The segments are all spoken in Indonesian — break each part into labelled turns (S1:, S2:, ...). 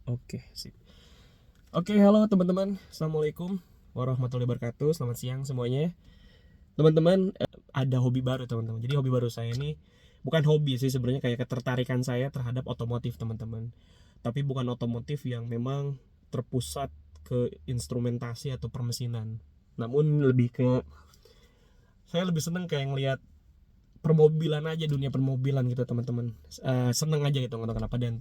S1: Oke, sip. Oke, halo teman-teman. Assalamualaikum warahmatullahi wabarakatuh. Selamat siang semuanya. Teman-teman, ada hobi baru teman-teman. Jadi hobi baru saya ini bukan hobi sih sebenarnya, kayak ketertarikan saya terhadap otomotif teman-teman. Tapi bukan otomotif yang memang terpusat ke instrumentasi atau permesinan. Namun lebih ke saya lebih seneng kayak ngelihat permobilan aja, dunia permobilan gitu teman-teman. Seneng aja gitu, nggak tahu kenapa, dan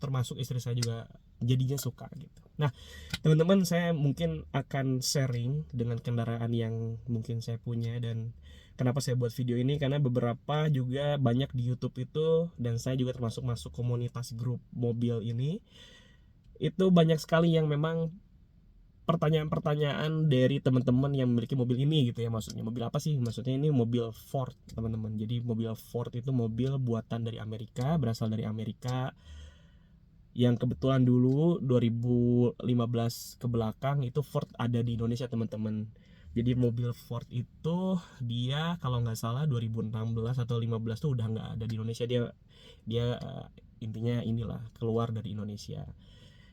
S1: termasuk istri saya juga jadinya suka gitu. Nah teman-teman, saya mungkin akan sharing dengan kendaraan yang mungkin saya punya. Dan kenapa saya buat video ini, karena beberapa juga banyak di YouTube itu, dan saya juga termasuk masuk komunitas grup mobil ini. Itu banyak sekali yang memang pertanyaan-pertanyaan dari teman-teman yang memiliki mobil ini gitu ya. Maksudnya mobil apa sih, maksudnya ini mobil Ford teman-teman. Jadi mobil Ford itu mobil buatan dari Amerika, berasal dari Amerika, yang kebetulan dulu 2015 ke belakang itu Ford ada di Indonesia teman-teman. Jadi mobil Ford itu dia kalau nggak salah 2016 atau 15 tuh udah nggak ada di Indonesia. Dia dia intinya inilah keluar dari Indonesia.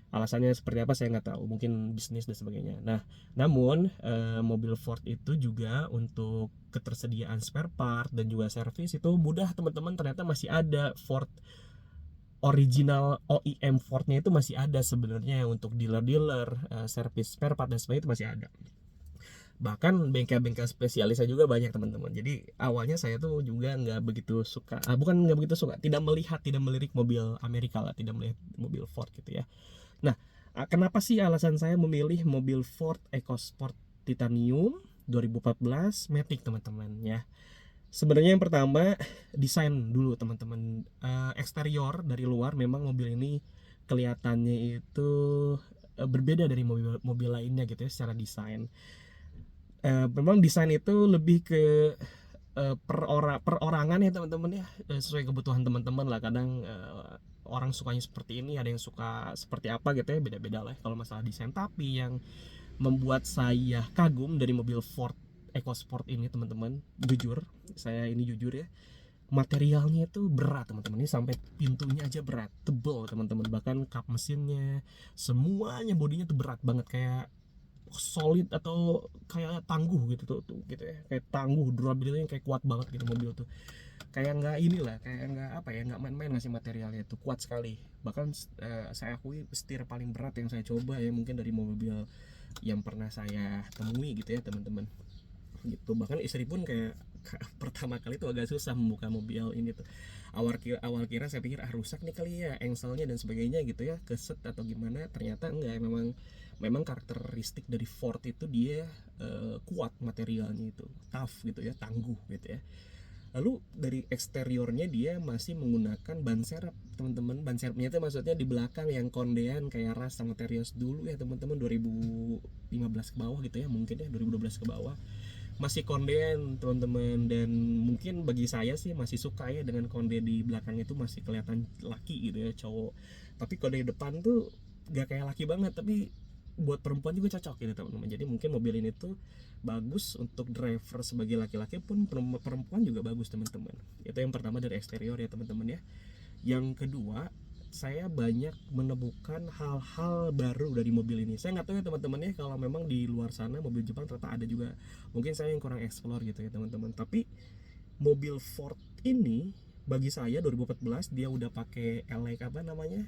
S1: Alasannya seperti apa saya nggak tahu, mungkin bisnis dan sebagainya. Nah namun mobil Ford itu juga untuk ketersediaan spare part dan juga servis itu mudah teman-teman. Ternyata masih ada Ford original OEM Fordnya itu masih ada sebenarnya, untuk dealer-dealer servis spare part dan sebagainya itu masih ada. Bahkan bengkel-bengkel spesialisnya juga banyak teman-teman. Jadi awalnya saya tuh juga nggak begitu suka, bukan nggak begitu suka, tidak melirik mobil Amerika lah, tidak melihat mobil Ford gitu ya. Nah, kenapa sih alasan saya memilih mobil Ford EcoSport Titanium 2014 Matic teman-teman ya. Sebenarnya yang pertama, desain dulu teman-teman. Eksterior dari luar memang mobil ini kelihatannya itu berbeda dari mobil-mobil lainnya gitu ya secara desain. Memang desain itu lebih ke perorangan ya teman-teman ya. Sesuai kebutuhan teman-teman lah. Kadang orang sukanya seperti ini, ada yang suka seperti apa gitu ya, beda-beda lah kalau masalah desain. Tapi yang membuat saya kagum dari mobil Ford EcoSport ini teman-teman, jujur, saya ini jujur ya, materialnya itu berat teman-teman. Ini sampai pintunya aja berat, tebel teman-teman. Bahkan kap mesinnya, semuanya bodinya tuh berat banget, kayak solid atau kayak tangguh gitu tuh gitu ya, kayak tangguh, durability kayak kuat banget gitu mobil tuh. Kayak nggak inilah, kayak nggak apa ya, nggak main-main ngasih materialnya itu, kuat sekali. Bahkan saya akui setir paling berat yang saya coba ya mungkin dari mobil yang pernah saya temui gitu ya teman-teman gitu. Bahkan istri pun kayak pertama kali tuh agak susah membuka mobil ini tuh. Awal kira saya pikir rusak nih kali ya engselnya dan sebagainya gitu ya, keset atau gimana. Ternyata enggak, memang memang karakteristik dari Ford itu dia kuat materialnya itu, tough gitu ya, tangguh gitu ya. Lalu dari eksteriornya dia masih menggunakan ban serep teman-teman. Ban serepnya itu maksudnya di belakang yang kondean kayak Ras sama Terios dulu ya teman-teman, 2015 ke bawah gitu ya, mungkin ya 2012 ke bawah masih kondean teman-teman. Dan mungkin bagi saya sih masih suka ya dengan konde di belakang itu, masih kelihatan laki gitu ya, cowok. Tapi konde di depan tuh gak kayak laki banget, tapi buat perempuan juga cocok gitu teman-teman. Jadi mungkin mobil ini tuh bagus untuk driver sebagai laki-laki pun, perempuan juga bagus teman-teman. Itu yang pertama dari eksterior ya teman-teman ya. Yang kedua, saya banyak menemukan hal-hal baru dari mobil ini. Saya nggak tahu ya teman-teman ya, kalau memang di luar sana mobil Jepang ternyata ada juga. Mungkin saya yang kurang explore gitu ya teman-teman. Tapi mobil Ford ini bagi saya 2014 dia udah pakai elek apa namanya,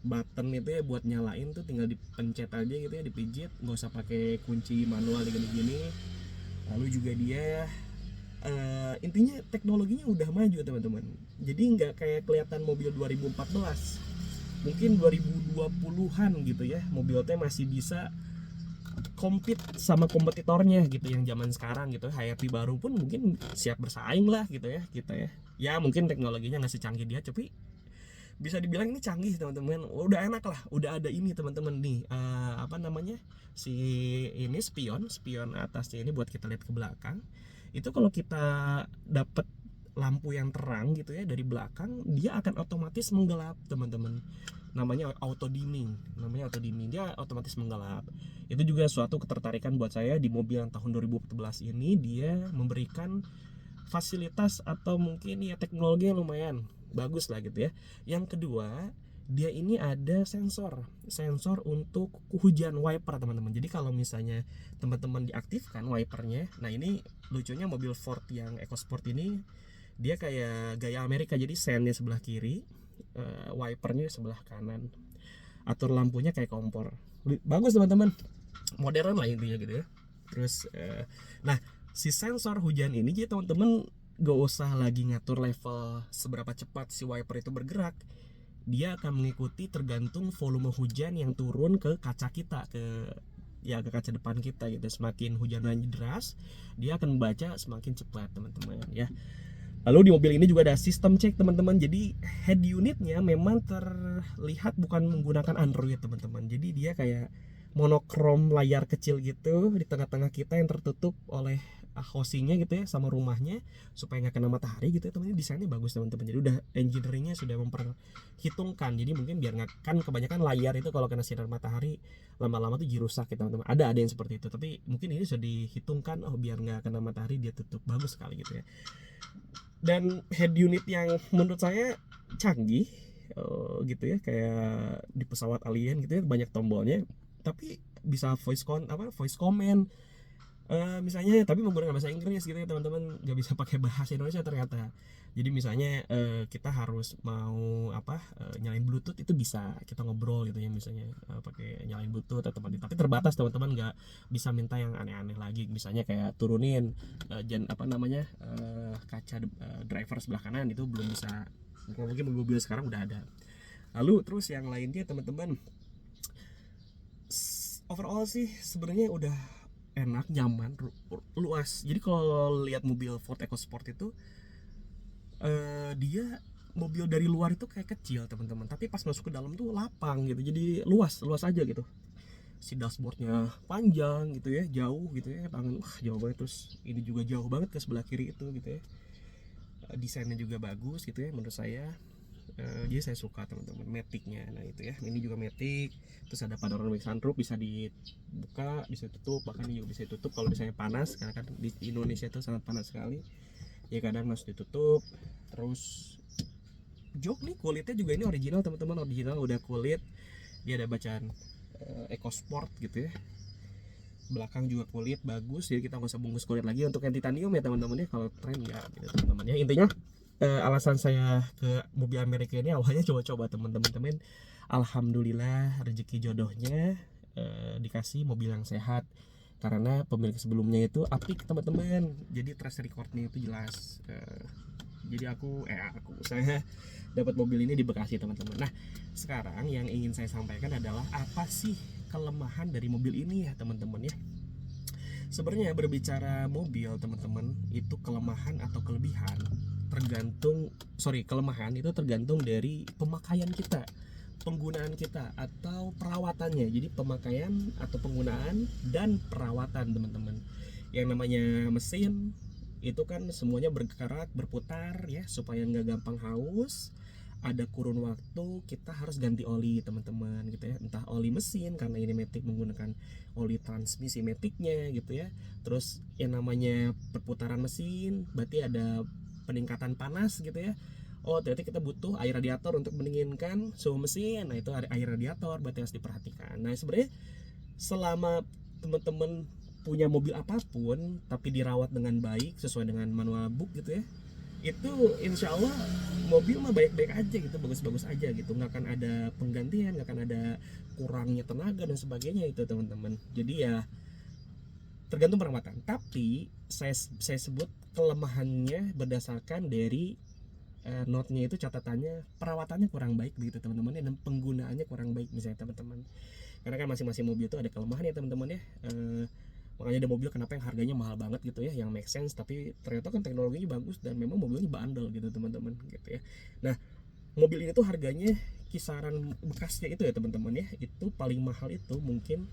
S1: button itu ya buat nyalain tuh, tinggal dipencet aja gitu ya, dipijit, nggak usah pakai kunci manual gini-gini. Lalu juga dia intinya teknologinya udah maju teman-teman. Jadi nggak kayak kelihatan mobil 2014, mungkin 2020-an gitu ya, mobil teh masih bisa compete sama kompetitornya gitu yang zaman sekarang gitu. Hayati baru pun mungkin siap bersaing lah gitu ya kita ya. Ya mungkin teknologinya nggak secanggih dia, tapi bisa dibilang ini canggih teman-teman. Udah enak lah, udah ada ini teman-teman nih, apa namanya, si ini spion spion atasnya ini buat kita lihat ke belakang. Itu kalau kita dapat lampu yang terang gitu ya dari belakang, dia akan otomatis menggelap teman-teman. Namanya auto dimming, dia otomatis menggelap. Itu juga suatu ketertarikan buat saya di mobil yang tahun 2014 ini. Dia memberikan fasilitas atau mungkin ya teknologi yang lumayan bagus lah gitu ya. Yang kedua, dia ini ada sensor untuk hujan wiper teman-teman. Jadi kalau misalnya teman-teman diaktifkan wipernya, nah ini lucunya mobil Ford yang EcoSport ini dia kayak gaya Amerika, jadi sennya sebelah kiri, wipernya sebelah kanan, atur lampunya kayak kompor. Bagus teman-teman, modern lah intinya gitu ya. Terus nah si sensor hujan ini, jadi teman-teman gak usah lagi ngatur level seberapa cepat si wiper itu bergerak. Dia akan mengikuti tergantung volume hujan yang turun ke kaca kita, ke kaca depan kita gitu. Semakin hujannya deras, dia akan membaca semakin cepat teman-teman ya. Lalu di mobil ini juga ada sistem cek teman-teman. Jadi head unitnya memang terlihat bukan menggunakan Android teman-teman. Jadi dia kayak monokrom layar kecil gitu di tengah-tengah kita yang tertutup oleh housingnya gitu ya, sama rumahnya supaya nggak kena matahari gitu ya teman-teman. Desainnya bagus teman-teman. Jadi udah engineeringnya sudah memperhitungkan. Jadi mungkin biar nggak, kan kebanyakan layar itu kalau kena sinar matahari lama-lama tuh jadi rusak ya teman-teman. Ada yang seperti itu. Tapi mungkin ini sudah dihitungkan, oh biar nggak kena matahari dia tutup, bagus sekali gitu ya. Dan head unit yang menurut saya canggih, gitu ya, kayak di pesawat alien gitu ya, banyak tombolnya tapi bisa voice command, misalnya, tapi menggunakan bahasa Inggris gitu ya teman-teman, nggak bisa pakai bahasa Indonesia ternyata. Jadi misalnya kita harus mau nyalain Bluetooth, itu bisa kita ngobrol gitu ya, misalnya pakai nyalain Bluetooth atau tapi terbatas teman-teman, nggak bisa minta yang aneh-aneh lagi, misalnya kayak turunin kaca driver sebelah kanan, itu belum bisa, mungkin mobil sekarang udah ada. Lalu terus yang lainnya teman-teman, overall sih sebenarnya udah enak, nyaman, luas. Jadi kalau lihat mobil Ford EcoSport itu dia mobil dari luar itu kayak kecil teman-teman, tapi pas masuk ke dalam tuh lapang gitu, jadi luas aja gitu. Si dashboardnya panjang gitu ya, jauh gitu ya, tangan jauh banget. Terus ini juga jauh banget ke sebelah kiri itu gitu ya. Desainnya juga bagus gitu ya menurut saya. Jadi saya suka teman-teman Matic-nya. Nah itu ya, ini juga Matic. Terus ada panoramic sunroof, bisa dibuka, bisa tutup, bahkan juga bisa ditutup kalau misalnya panas, karena kan di Indonesia itu sangat panas sekali ya, kadang harus ditutup. Terus jok nih, kulitnya juga ini original teman-teman, original udah kulit. Dia ada bacaan EcoSport gitu ya. Belakang juga kulit bagus, jadi kita nggak usah bungkus kulit lagi untuk yang titanium ya teman-teman ya, kalau tren ya gitu teman-teman ya. Intinya alasan saya ke mobil Amerika ini awalnya coba-coba teman-teman. Alhamdulillah rezeki jodohnya dikasih mobil yang sehat, karena pemilik sebelumnya itu apik teman-teman, jadi track recordnya itu jelas. Jadi saya dapat mobil ini di Bekasi teman-teman. Nah sekarang yang ingin saya sampaikan adalah apa sih kelemahan dari mobil ini ya teman-teman ya. Sebenarnya berbicara mobil teman-teman, itu kelemahan atau kelebihan kelemahan itu tergantung dari pemakaian kita, penggunaan kita, atau perawatannya. Jadi pemakaian atau penggunaan dan perawatan teman-teman. Yang namanya mesin itu kan semuanya bergerak, berputar ya, supaya nggak gampang haus. Ada kurun waktu kita harus ganti oli teman-teman gitu ya, entah oli mesin karena ini Matic menggunakan oli transmisi Matic-nya gitu ya. Terus yang namanya perputaran mesin berarti ada peningkatan panas gitu ya. Oh ternyata kita butuh air radiator untuk mendinginkan suhu mesin. Nah itu air radiator berarti harus diperhatikan. Nah sebenarnya selama teman-teman punya mobil apapun tapi dirawat dengan baik sesuai dengan manual book gitu ya, itu insya Allah mobil mah baik-baik aja gitu, bagus-bagus aja gitu, nggak akan ada penggantian, nggak akan ada kurangnya tenaga dan sebagainya itu teman-teman. Jadi ya tergantung perawatan. Tapi saya sebut kelemahannya berdasarkan dari notnya itu, catatannya perawatannya kurang baik begitu teman-teman ya, dan penggunaannya kurang baik misalnya teman-teman. Karena kan masing-masing mobil itu ada kelemahan ya teman-teman ya. Makanya ada mobil kenapa yang harganya mahal banget gitu ya, yang make sense, tapi ternyata kan teknologinya bagus dan memang mobilnya bandel gitu teman-teman gitu ya. Nah mobil ini tuh harganya kisaran bekasnya itu ya teman-teman ya, itu paling mahal itu mungkin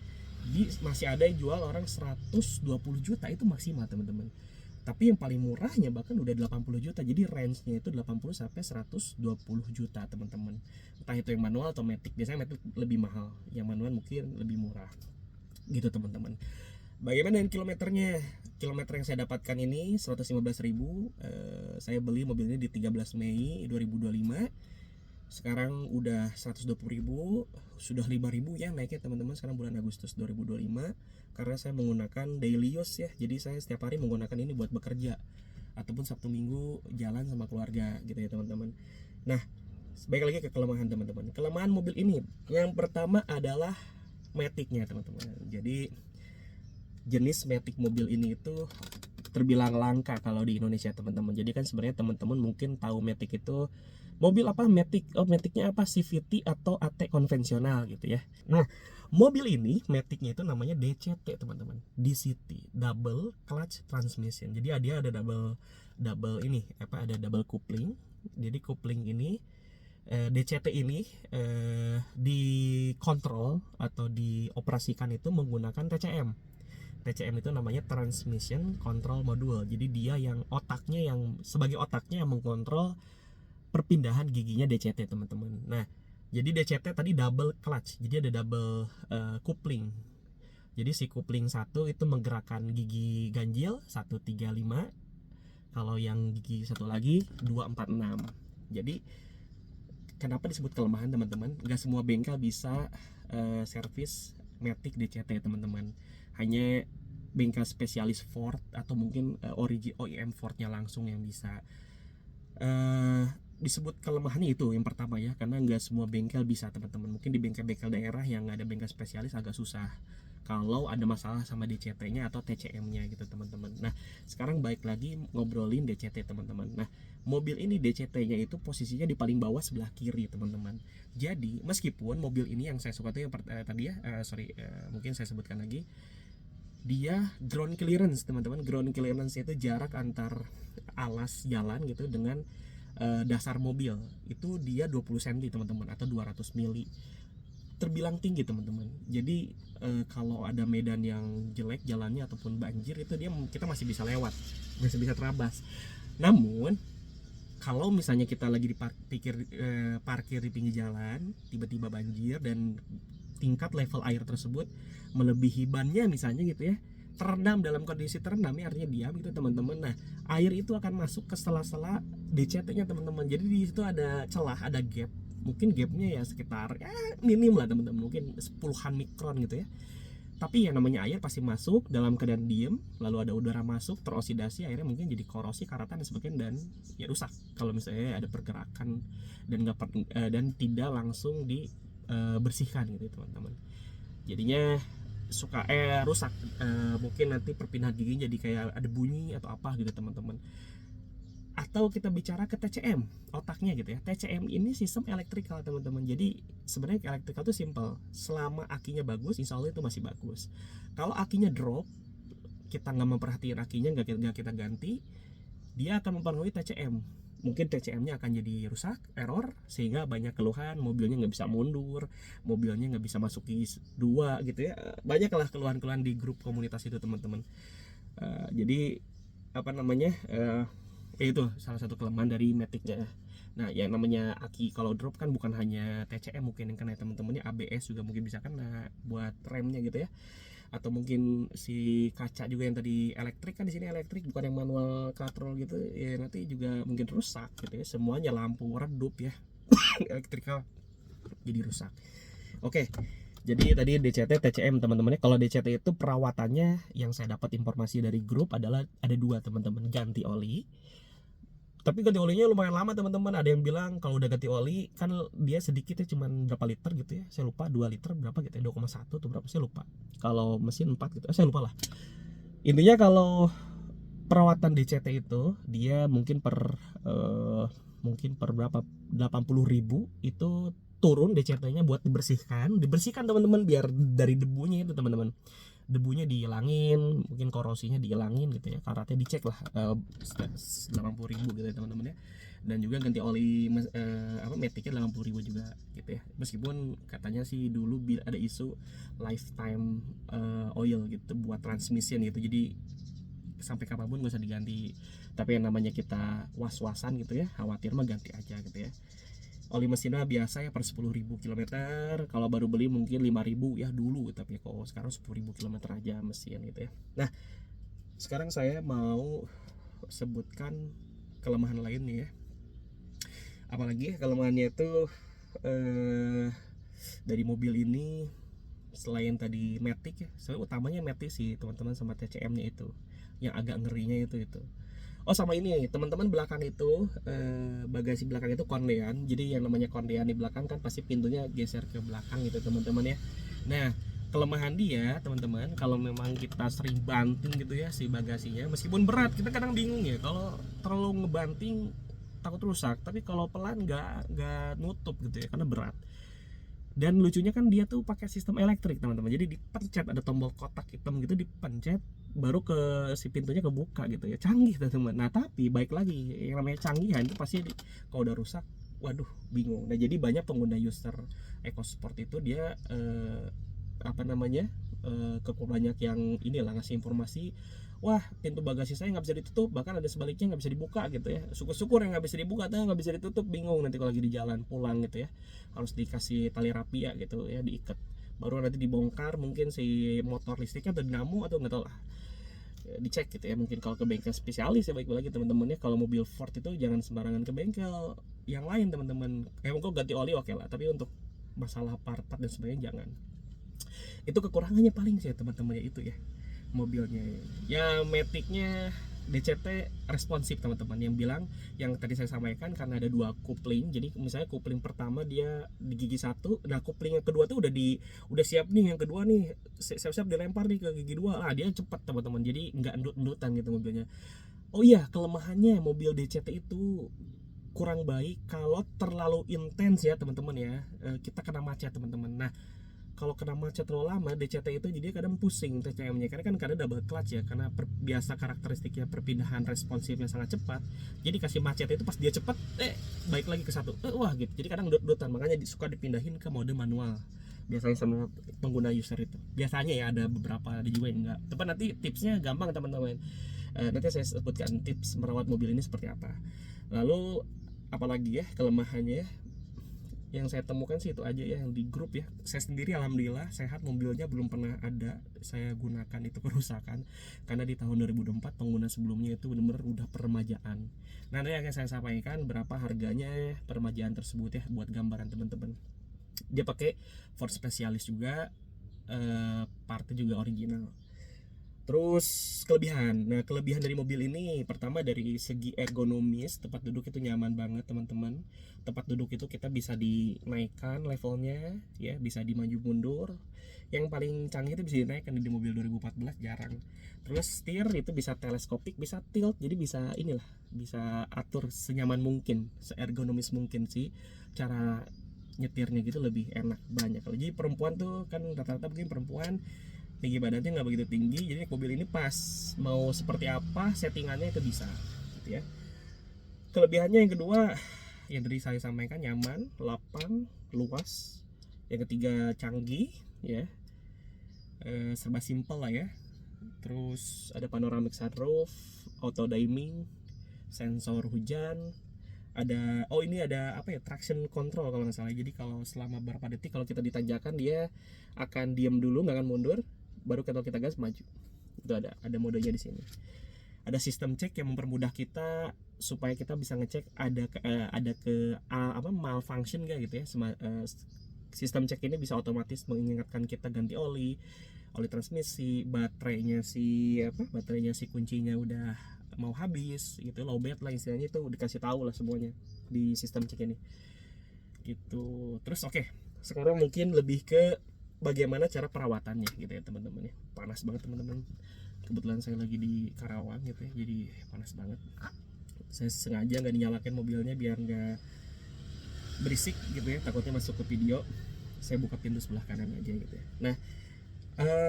S1: masih ada yang jual orang 120 juta itu maksimal teman-teman. Tapi yang paling murahnya bahkan udah 80 juta. Jadi range-nya itu 80 sampai 120 juta teman-teman. Entah itu yang manual atau matic. Biasanya matic lebih mahal, yang manual mungkin lebih murah gitu teman-teman. Bagaimana dengan kilometernya? Kilometer yang saya dapatkan ini 115.000. Saya beli mobil ini di 13 Mei 2025. Sekarang udah 120.000, sudah 5.000 ya naiknya teman-teman sekarang bulan Agustus 2025, karena saya menggunakan daily use ya. Jadi saya setiap hari menggunakan ini buat bekerja ataupun Sabtu Minggu jalan sama keluarga gitu ya teman-teman. Nah, baik lagi ke kelemahan teman-teman. Kelemahan mobil ini yang pertama adalah matic-nya teman-teman. Jadi jenis matic mobil ini itu terbilang langka kalau di Indonesia teman-teman. Jadi kan sebenarnya teman-teman mungkin tahu matic itu mobil apa, matic, oh maticnya apa, CVT atau AT konvensional gitu ya. Nah, mobil ini maticnya itu namanya DCT teman-teman, DCT, double clutch transmission. Jadi dia ada double ini apa, ada double coupling. Jadi coupling ini DCT ini dikontrol atau dioperasikan itu menggunakan TCM. TCM itu namanya Transmission Control Module. Jadi dia yang otaknya, yang sebagai otaknya yang mengkontrol perpindahan giginya DCT teman-teman. Nah, jadi DCT tadi double clutch. Jadi ada double coupling. Jadi si coupling satu itu menggerakkan gigi ganjil 135. Kalau yang gigi satu lagi 246. Jadi kenapa disebut kelemahan teman-teman? Gak semua bengkel bisa servis matic DCT teman-teman. Hanya bengkel spesialis Ford atau mungkin origin OEM Fordnya langsung yang bisa disebut kelemahannya itu yang pertama ya, karena nggak semua bengkel bisa teman-teman. Mungkin di bengkel-bengkel daerah yang ada bengkel spesialis agak susah kalau ada masalah sama DCT-nya atau TCM-nya gitu teman-teman. Nah, sekarang balik lagi ngobrolin DCT teman-teman. Nah, mobil ini DCT-nya itu posisinya di paling bawah sebelah kiri teman-teman. Jadi meskipun mobil ini yang saya suka tuh yang tadi ya, mungkin saya sebutkan lagi, dia ground clearance teman-teman. Ground clearance itu jarak antar alas jalan gitu dengan dasar mobil itu dia 20 cm teman-teman, atau 200 mili. Terbilang tinggi teman-teman. Jadi kalau ada medan yang jelek jalannya ataupun banjir itu kita masih bisa lewat, masih bisa terabas. Namun kalau misalnya kita lagi parkir di pinggir jalan, tiba-tiba banjir dan tingkat level air tersebut melebihi bannya misalnya gitu ya, terendam, dalam kondisi terendam ya artinya diam gitu teman-teman. Nah, air itu akan masuk ke sela-sela DCT-nya teman-teman. Jadi di situ ada celah, ada gap. Mungkin gapnya ya sekitar ya minim lah teman-teman, mungkin 10-an mikron gitu ya. Tapi yang namanya air pasti masuk dalam keadaan diem, lalu ada udara masuk, teroksidasi, akhirnya mungkin jadi korosi, karatan dan sebagainya, dan ya rusak kalau misalnya ada pergerakan dan tidak langsung dibersihkan gitu teman-teman. Jadinya suka rusak, mungkin nanti perpindahan gigi jadi kayak ada bunyi atau apa gitu teman-teman. Atau kita bicara ke TCM, otaknya gitu ya. TCM ini sistem elektrikal teman-teman. Jadi sebenarnya elektrikal itu simple. Selama akinya bagus, insya Allah itu masih bagus. Kalau akinya drop, kita nggak memperhatikan akinya, nggak kita ganti, dia akan mempengaruhi TCM. Mungkin TCM-nya akan jadi rusak, error, sehingga banyak keluhan, mobilnya nggak bisa mundur, mobilnya nggak bisa masuk gigi 2 gitu ya. Banyaklah keluhan-keluhan di grup komunitas itu teman-teman. Jadi apa namanya, itu salah satu kelemahan dari matic-nya. Nah, yang namanya aki kalau drop kan bukan hanya TCM mungkin yang kena teman-temannya, ABS juga mungkin bisa kena buat remnya gitu ya. Atau mungkin si kaca juga yang tadi elektrik, kan di sini elektrik bukan yang manual control gitu ya, nanti juga mungkin rusak gitu ya. Semuanya lampu redup ya elektrikal jadi rusak. Oke, jadi tadi DCT TCM teman-teman. Kalau DCT itu perawatannya yang saya dapat informasi dari grup adalah ada 2 teman-teman, ganti oli. Tapi ganti olinya lumayan lama teman-teman. Ada yang bilang kalau udah ganti oli kan dia sedikit ya, cuman berapa liter gitu ya, saya lupa, 2 liter berapa gitu ya, 2,1 atau berapa saya lupa. Kalau mesin 4 gitu, saya lupa lah. Intinya kalau perawatan DCT itu dia mungkin per berapa, 80.000 itu turun DCT-nya buat dibersihkan teman-teman, biar dari debunya itu teman-teman, debunya dihilangin, mungkin korosinya dihilangin gitu ya, karatnya dicek lah, 80.000 gitu ya teman-teman ya. Dan juga ganti oli maticnya 80.000 juga gitu ya. Meskipun katanya sih dulu ada isu lifetime oil gitu buat transmission gitu, jadi sampai kapanpun gak usah diganti. Tapi yang namanya kita was-wasan gitu ya, khawatir mah ganti aja gitu ya. Oli mesinnya biasa ya per 10.000 km. Kalau baru beli mungkin 5.000 ya dulu, tapi kalau sekarang 10.000 km aja mesin gitu ya. Nah, sekarang saya mau sebutkan kelemahan lain nih ya. Apalagi kelemahannya itu dari mobil ini, selain tadi matic ya, sebenarnya utamanya matic sih teman-teman, sama TCM-nya itu yang agak ngerinya itu. Oh sama ini teman-teman, belakang itu bagasi belakang itu kondean. Jadi yang namanya kondean di belakang kan pasti pintunya geser ke belakang gitu teman-teman ya. Nah kelemahan dia teman-teman, kalau memang kita sering banting gitu ya si bagasinya, meskipun berat kita kadang bingung ya, kalau terlalu ngebanting takut rusak, tapi kalau pelan nggak nutup gitu ya karena berat. Dan lucunya kan dia tuh pakai sistem elektrik teman-teman, jadi dipencet, ada tombol kotak hitam gitu, dipencet baru ke si pintunya kebuka gitu ya. Canggih teman-teman. Nah tapi baik lagi, yang namanya canggihan itu pasti kalau udah rusak waduh bingung. Nah jadi banyak pengguna user EcoSport itu dia apa namanya banyak yang inilah ngasih informasi, wah pintu bagasi saya nggak bisa ditutup, bahkan ada sebaliknya nggak bisa dibuka gitu ya. Syukur-syukur yang nggak bisa dibuka atau nggak bisa ditutup, bingung nanti kalau lagi di jalan pulang gitu ya, harus dikasih tali rapi ya gitu ya, diikat, baru nanti dibongkar mungkin si motor listriknya atau dinamo atau nggak tahu lah, dicek gitu ya. Mungkin kalau ke bengkel spesialis ya, baik lagi teman-teman ya, kalau mobil Ford itu jangan sembarangan ke bengkel yang lain teman-teman. Mungkin ganti oli oke lah, tapi untuk masalah part-part dan sebagainya jangan. Itu kekurangannya paling sih teman-teman ya, itu ya mobilnya ya. Maticnya DCT responsif teman-teman, yang bilang yang tadi saya sampaikan, karena ada dua kopling. Jadi misalnya kopling pertama dia di gigi satu, nah kopling yang kedua tuh udah siap nih, yang kedua nih siap-siap dilempar nih ke gigi dua lah, dia cepat teman-teman, jadi nggak endut-endutan gitu mobilnya. Oh iya, kelemahannya mobil DCT itu kurang baik kalau terlalu intens ya teman-teman ya. Kita kena macet teman-teman. Nah kalau kena macet terlalu lama, DCT itu jadi kadang pusing TCM-nya, karena kan kadang double clutch ya, karena biasa karakteristiknya perpindahan responsifnya sangat cepat. Jadi kasih macet itu pas dia cepat baik lagi ke satu, wah gitu, jadi kadang dot-dotan, makanya suka dipindahin ke mode manual biasanya sama pengguna user itu. Biasanya ya, ada beberapa, ada juga yang enggak. Tapi nanti tipsnya gampang teman-teman, nanti saya sebutkan tips merawat mobil ini seperti apa. Lalu apalagi ya kelemahannya ya, yang saya temukan sih itu aja ya, yang di grup ya. Saya sendiri alhamdulillah sehat, mobilnya belum pernah ada saya gunakan itu kerusakan, karena di tahun 2024 pengguna sebelumnya itu benar-benar udah peremajaan. Nanti akan saya sampaikan berapa harganya peremajaan tersebut ya, buat gambaran teman-teman. Dia pakai Ford Specialis juga, partnya juga original. Terus kelebihan. Nah, kelebihan dari mobil ini pertama dari segi ergonomis, tempat duduk itu nyaman banget, teman-teman. Tempat duduk itu kita bisa dinaikkan levelnya, ya, bisa dimaju mundur. Yang paling canggih itu bisa dinaikkan di mobil 2014 jarang. Terus setir itu bisa teleskopik, bisa tilt. Jadi bisa inilah, bisa atur senyaman mungkin, seergonomis mungkin sih. Cara nyetirnya gitu lebih enak banyak. Jadi perempuan tuh kan rata-rata mungkin perempuan tinggi badannya nggak begitu tinggi, jadi mobil ini pas mau seperti apa settingannya itu bisa gitu ya. Kelebihannya yang kedua yang tadi saya sampaikan, nyaman, lapang, luas. Yang ketiga canggih ya, serba simple lah ya. Terus ada panoramic sunroof, auto dimming, sensor hujan, ada ini ada apa ya, traction control kalau nggak salah. Jadi kalau selama beberapa detik kalau kita ditanjakan, dia akan diam dulu, nggak akan mundur, baru kalau kita gas maju. Itu ada modenya di sini. Ada sistem cek yang mempermudah kita supaya kita bisa ngecek ada malfunction gak gitu ya. Sistem cek ini bisa otomatis mengingatkan kita ganti oli transmisi, baterainya si kuncinya udah mau habis gitu, lowbat lah istilahnya, itu dikasih tahu lah semuanya di sistem cek ini gitu. Terus oke, sekarang mungkin lebih ke bagaimana cara perawatannya gitu ya teman-teman ya. Panas banget teman-teman, kebetulan saya lagi di Karawang gitu ya, jadi panas banget. Saya sengaja nggak dinyalakan mobilnya biar nggak berisik gitu ya, takutnya masuk ke video. Saya buka pintu sebelah kanan aja gitu ya. Nah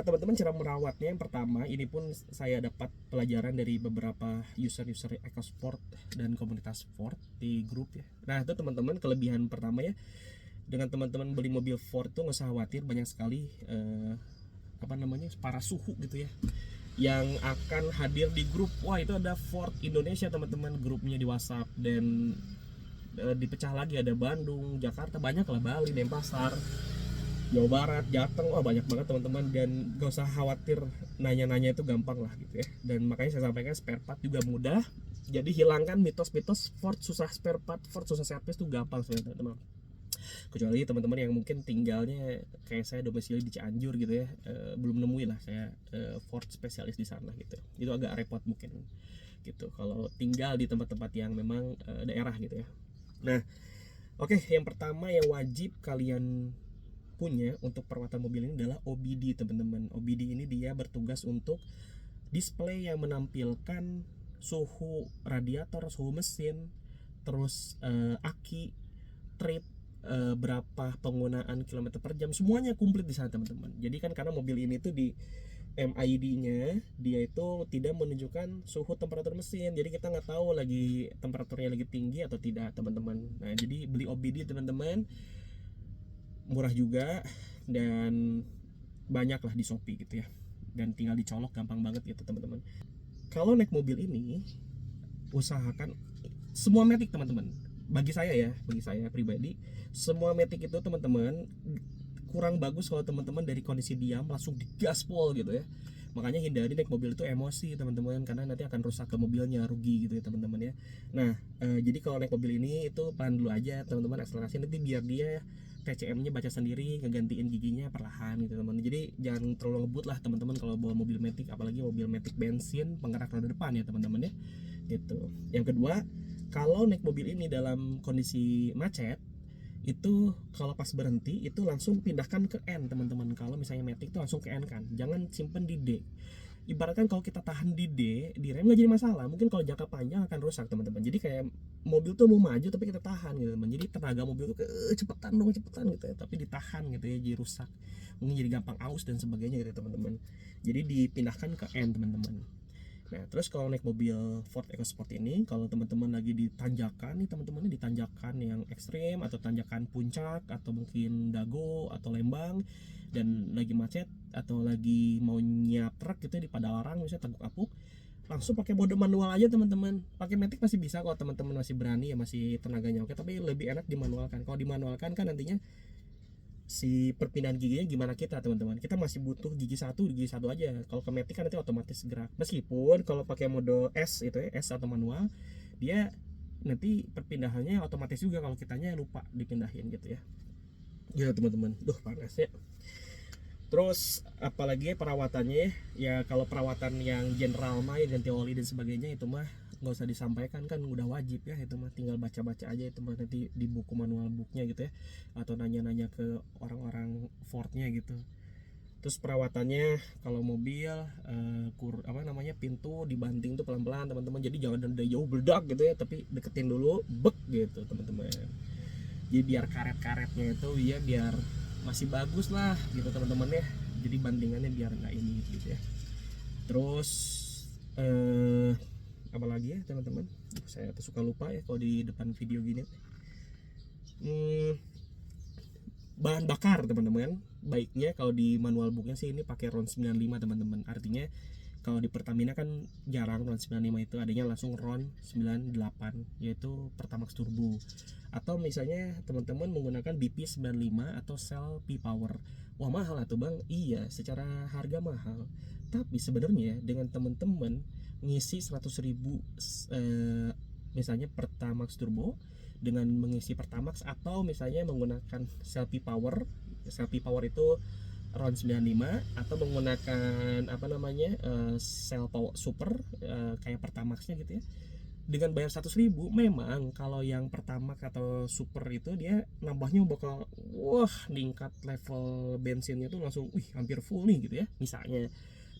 S1: teman-teman, cara merawatnya yang pertama, ini pun saya dapat pelajaran dari beberapa user EcoSport dan komunitas Ford di grup ya. Nah itu teman-teman, kelebihan pertama ya, dengan teman-teman beli mobil Ford tuh nggak usah khawatir, banyak sekali para suhu gitu ya yang akan hadir di grup. Wah itu ada Ford Indonesia teman-teman, grupnya di WhatsApp, dan dipecah lagi, ada Bandung, Jakarta, banyak lah, Bali, Denpasar, Jawa Barat, Jateng, wah banyak banget teman-teman. Dan gak usah khawatir, nanya-nanya itu gampang lah gitu ya. Dan makanya saya sampaikan spare part juga mudah, Jadi hilangkan mitos-mitos Ford susah spare part, Ford susah servis tuh gampang sebenarnya teman-teman. Kecuali teman-teman yang mungkin tinggalnya kayak saya domisili di Cianjur gitu ya, belum nemuin lah saya Ford spesialis di sana gitu. Itu agak repot mungkin gitu kalau tinggal di tempat-tempat yang memang daerah gitu ya. Nah, oke, yang pertama yang wajib kalian punya untuk perawatan mobil ini adalah OBD teman-teman. OBD ini dia bertugas untuk display yang menampilkan suhu radiator, suhu mesin, terus aki, trip, berapa penggunaan kilometer per jam, semuanya komplit di sana teman-teman. Jadi kan karena mobil ini tuh di MID-nya dia itu tidak menunjukkan suhu temperatur mesin, jadi kita nggak tahu lagi temperaturnya lagi tinggi atau tidak teman-teman. Nah jadi beli OBD teman-teman, murah juga dan banyak lah di Shopee gitu ya, dan tinggal dicolok gampang banget gitu teman-teman. Kalau naik mobil ini usahakan semua matic teman-teman. Bagi saya pribadi semua matic itu teman-teman kurang bagus kalau teman-teman dari kondisi diam langsung digaspol gitu ya. Makanya hindari naik mobil itu emosi teman-teman, karena nanti akan rusak ke mobilnya, rugi gitu ya teman-teman ya. Nah jadi kalau naik mobil ini itu pelan dulu aja teman-teman, akselerasi nanti biar dia TCM-nya baca sendiri, ngegantiin giginya perlahan gitu teman-teman. Jadi jangan terlalu ngebut lah teman-teman kalau bawa mobil matic, apalagi mobil matic bensin penggerak roda depan ya teman-teman ya. Gitu. Yang kedua, kalau naik mobil ini dalam kondisi macet, itu kalau pas berhenti itu langsung pindahkan ke N teman-teman. Kalau misalnya matic itu langsung ke N kan, jangan simpen di D. Ibaratkan kalau kita tahan di D, di rem nggak jadi masalah, mungkin kalau jangka panjang akan rusak teman-teman. Jadi kayak mobil tuh mau maju tapi kita tahan gitu teman, jadi tenaga mobil tuh cepetan dong cepetan gitu ya, tapi ditahan gitu ya, jadi rusak, mungkin jadi gampang aus dan sebagainya gitu teman-teman. Jadi dipindahkan ke N teman-teman. Nah terus kalau naik mobil Ford EcoSport ini, kalau teman-teman lagi di tanjakan nih teman-teman, di tanjakan yang ekstrim atau tanjakan puncak atau mungkin Dago atau Lembang dan lagi macet atau lagi mau nyiap truk gitu di Padalarang misalnya Taguk Apuk, langsung pakai mode manual aja teman-teman. Pakai matic masih bisa kalau teman-teman masih berani ya, masih tenaganya oke, tapi lebih enak dimanualkan. Kalau dimanualkan kan nantinya si perpindahan giginya gimana kita teman-teman, kita masih butuh gigi satu aja. Kalau ke matic kan nanti otomatis gerak, meskipun kalau pakai mode S itu ya, S atau manual, dia nanti perpindahannya otomatis juga kalau kitanya lupa dipindahin gitu ya. Gitu teman-teman, duh panas ya. Terus apalagi perawatannya ya, kalau perawatan yang general mah ya ganti oli dan sebagainya itu mah nggak usah disampaikan, kan udah wajib ya, itu mah tinggal baca-baca aja itu mah nanti di buku manual booknya gitu ya, atau nanya-nanya ke orang-orang Fordnya gitu. Terus perawatannya kalau mobil pintu dibanting tuh pelan-pelan teman-teman, jadi jangan dari jauh beledak gitu ya, tapi deketin dulu bek gitu teman-teman. Jadi biar karet-karetnya itu ya biar masih bagus lah gitu teman-teman ya, jadi bantingannya biar nggak ini gitu ya. Terus apa lagi ya teman-teman, saya tuh suka lupa ya kalau di depan video gini. Bahan bakar teman-teman, baiknya kalau di manual booknya sih ini pakai RON 95 teman-teman. Artinya kalau di Pertamina kan jarang RON 95, itu adanya langsung RON 98, yaitu Pertamax Turbo. Atau misalnya teman-teman menggunakan BP 95 atau Cell P-Power. Wah mahal tuh bang, iya secara harga mahal, tapi sebenarnya dengan teman-teman ngisi 100.000 misalnya Pertamax Turbo dengan mengisi Pertamax, atau misalnya menggunakan Cell P-Power. Cell P-Power itu RON 95, atau menggunakan Cell Power Super kayak Pertamaxnya gitu ya, dengan bayar 100.000, memang kalau yang Pertamax atau Super itu dia nambahnya bakal ningkat level bensinnya tuh langsung hampir full nih gitu ya misalnya.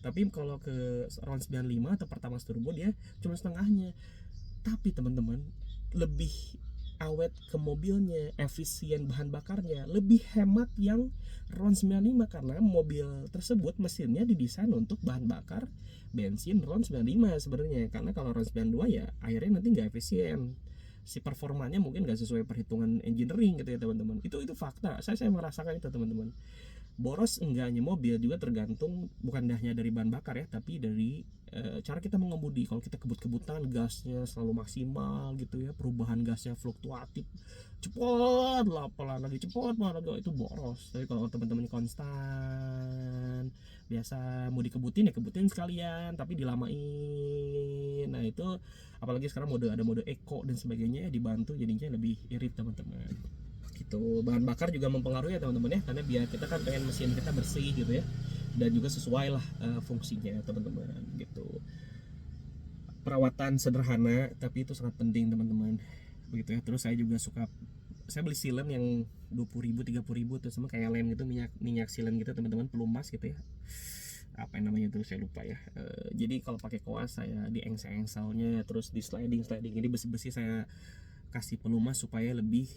S1: Tapi kalau ke RON 95 atau Pertamax Turbo dia cuma setengahnya, tapi teman-teman lebih awet ke mobilnya, efisien bahan bakarnya, lebih hemat yang RON 95, karena mobil tersebut mesinnya didesain untuk bahan bakar bensin RON 95 sebenarnya. Karena kalau RON 92 ya akhirnya nanti nggak efisien, si performanya mungkin nggak sesuai perhitungan engineering gitu ya teman-teman. Itu fakta, saya merasakan itu teman-teman. Boros enggaknya mobil juga tergantung bukan hanya dari bahan bakar ya, tapi dari cara kita mengemudi. Kalau kita kebut-kebutan, gasnya selalu maksimal gitu ya, perubahan gasnya fluktuatif, cepot lah pelan lagi, cepot pelan lagi, itu boros. Tapi kalau teman-teman konstan, biasa mau dikebutin ya kebutin sekalian tapi dilamain, nah itu apalagi sekarang ada mode eco dan sebagainya, dibantu jadinya lebih irit teman-teman gitu. Bahan bakar juga mempengaruhi ya teman-teman ya, karena biar kita kan pengen mesin kita bersih gitu ya, dan juga sesuai lah fungsinya teman-teman gitu. Perawatan sederhana tapi itu sangat penting teman-teman begitu ya. Terus saya juga suka, saya beli silen yang 20.000 30.000 tuh, sama kayak lem gitu, minyak silen gitu teman-teman, pelumas gitu ya, apa yang namanya itu saya lupa ya. Jadi kalau pakai koas saya di engsel-engselnya, terus di sliding ini besi-besi saya kasih pelumas supaya lebih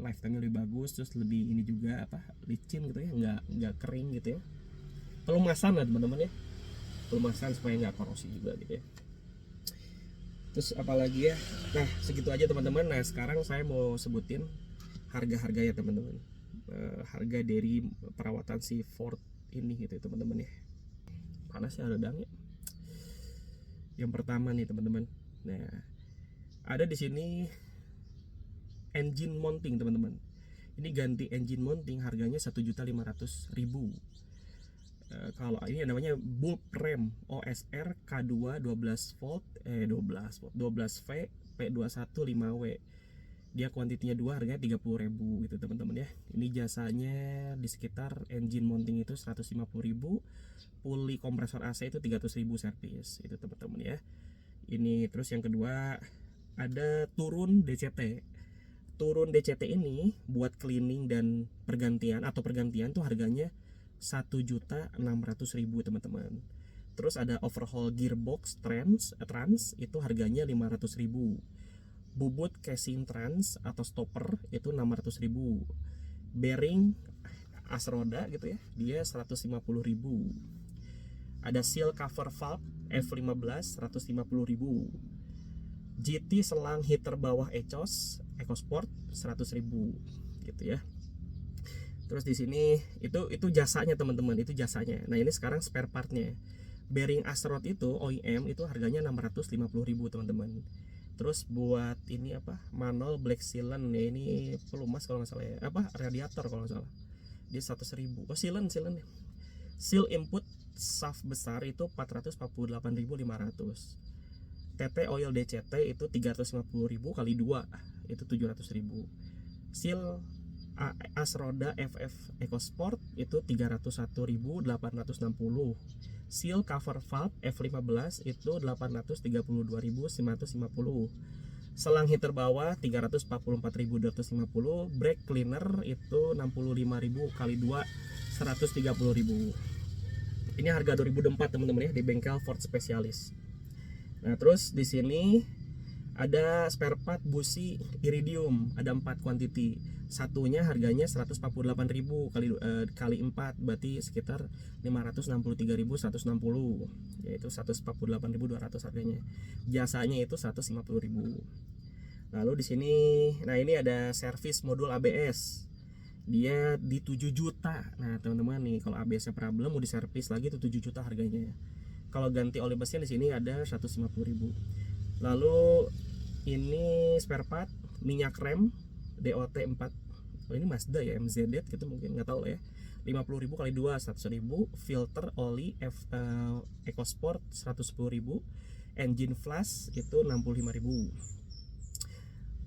S1: lifetime lebih bagus, terus lebih ini juga apa, licin gitu ya, nggak kering gitu ya. Pelumasan lah teman-teman ya, pelumasan supaya nggak korosi juga gitu ya. Terus apalagi ya, nah segitu aja teman-teman. Nah sekarang saya mau sebutin harga-harga ya teman-teman, harga dari perawatan si Ford ini gitu ya teman-teman ya. Panas ya redang ya. Yang pertama nih teman-teman, nah ada di sini engine mounting teman-teman. Ini ganti engine mounting harganya 1.500.000. Kalau ini namanya bulb rem OSR K2 12 volt 12 V P21 5W. Dia kuantitinya 2, harganya 30.000 gitu teman-teman ya. Ini jasanya di sekitar engine mounting itu 150.000, puli kompresor AC itu 300.000 servis itu teman-teman ya. Ini terus yang kedua ada turun DCT. Turun DCT ini buat cleaning dan pergantian tuh harganya 1.600.000 teman-teman. Terus ada overhaul gearbox trans itu harganya 500.000. Bubut casing trans atau stopper itu 600.000. Bearing as roda gitu ya, dia 150.000. Ada seal cover valve F15 150.000. GT selang heater bawah EcoSport 100.000 gitu ya. Terus di sini itu jasanya teman-teman, itu jasanya. Nah ini sekarang spare partnya. Bearing Asrod itu OEM itu harganya 650.000 teman-teman. Terus buat ini apa, manual black sealant ya, ini pelumas kalau nggak salah ya, apa radiator kalau nggak salah, dia 100.000. Oh sealant ya. Seal input shaft besar itu 448.500. TT oil DCT itu 350.000 kali 2 itu 700.000. Seal as roda FF EcoSport itu 301.860. Seal cover valve F15 itu 832.950. Selang heater bawah 344.250. Brake cleaner itu 65.000 kali 2 130.000. Ini harga 2004 teman-teman ya, di bengkel Ford Specialist. Nah, terus di sini ada spare part busi iridium, ada 4 quantity. Satunya harganya 148.000 kali 4 berarti sekitar 563.160, yaitu 148.200 harganya. Jasanya itu 150.000. Lalu di sini, nah ini ada servis modul ABS. Dia di 7 juta. Nah, teman-teman nih, kalau ABS-nya problem mau diservis lagi itu 7 juta harganya. Kalau ganti oli mesin di sini ada 150.000. Lalu ini spare part minyak rem DOT 4. Oh, ini Mazda ya, MZD gitu mungkin, nggak tahu lah ya. 50.000 kali 2 100.000. Filter oli EcoSport 110.000. Engine flash itu 65.000.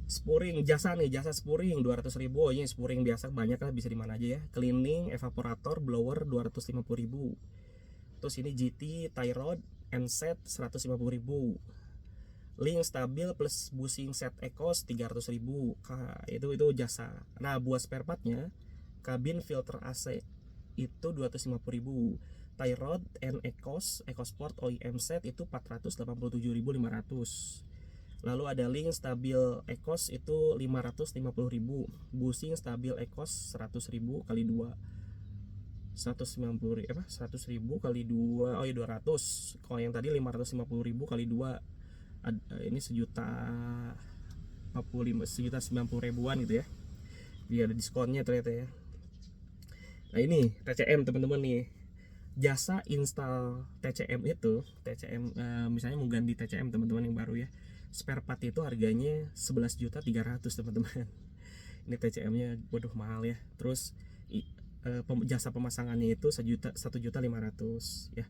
S1: Spuring jasa spuring 200.000. Oh, ini spuring biasa banyak lah, bisa di mana aja ya. Cleaning evaporator blower 250.000. Terus ini GT tie rod and set 150.000. Link stabil plus bushing set Ecos 300.000. Itu jasa. Nah buat spare partnya, kabin filter AC itu 250.000. Tie rod and EcoSport OEM set itu 487.500. Lalu ada link stabil Ecos itu 550.000. Bushing stabil Ecos 100.000 kali 2 190.000 100.000 kali 2, oh ya 200. Kalau yang tadi 550.000 kali 2 ini sejuta 90.000 ribuan gitu ya. Dia ada diskonnya ternyata ya. Nah ini TCM teman-teman nih, jasa install TCM itu, TCM misalnya mau ganti TCM teman-teman yang baru ya, spare part itu harganya 11.300.000 teman-teman. Ini TCM-nya waduh mahal ya. Terus jasa pemasangannya itu 1.500.000 ya.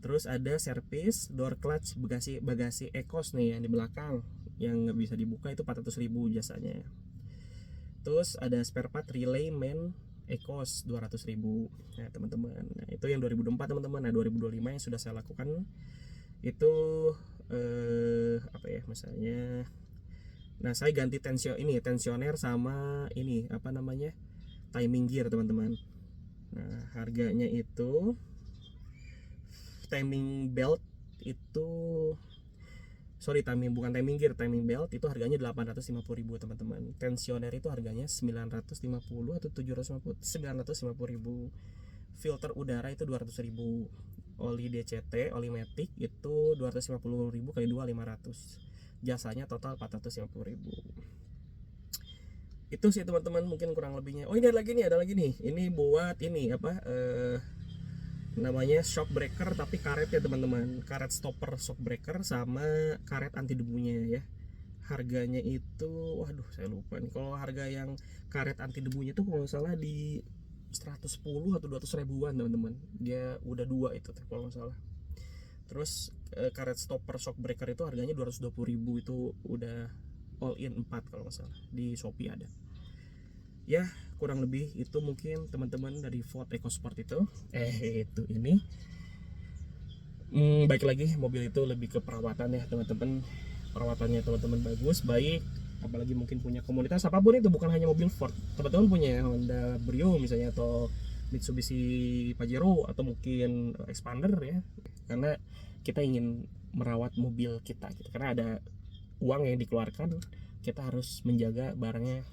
S1: Terus ada servis door clutch bagasi ekos nih yang di belakang yang nggak bisa dibuka, itu 400.000 jasanya. Terus ada spare part relay main ekos 200.000 ya teman-teman. Nah itu yang 2024 teman-teman. Nah 2025 yang sudah saya lakukan itu apa ya misalnya, nah saya ganti tensioner sama ini apa namanya, timing gear teman-teman. Nah harganya itu timing belt itu, sorry bukan timing gear, timing belt itu harganya 850.000 teman-teman. Tensioner itu harganya 950 atau 950.000. Filter udara itu 200.000. Oli DCT, oli matic itu 250.000 kali 2 500. Jasanya total 450.000. Itu sih teman-teman mungkin kurang lebihnya. Oh ini ada lagi nih. Ini buat ini apa namanya shock breaker tapi karet ya teman-teman, karet stopper shock breaker sama karet anti debunya ya. Harganya itu waduh saya lupa nih, kalau harga yang karet anti debunya itu kalau nggak salah di 110 atau 200 ribuan teman-teman, dia udah dua itu kalau nggak salah. Terus karet stopper shock breaker itu harganya 220.000, itu udah all in 4 kalau nggak salah, di Shopee ada ya. Kurang lebih itu mungkin teman-teman dari Ford EcoSport itu itu ini baik lagi mobil itu lebih ke perawatan ya teman-teman. Perawatannya teman-teman bagus, baik, apalagi mungkin punya komunitas apapun itu, bukan hanya mobil Ford, teman-teman punya Honda Brio misalnya atau Mitsubishi Pajero atau mungkin Expander ya, karena kita ingin merawat mobil kita gitu, karena ada uang yang dikeluarkan, kita harus menjaga barangnya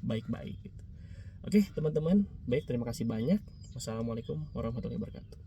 S1: baik-baik gitu. Oke teman-teman, baik, terima kasih banyak. Wassalamualaikum warahmatullahi wabarakatuh.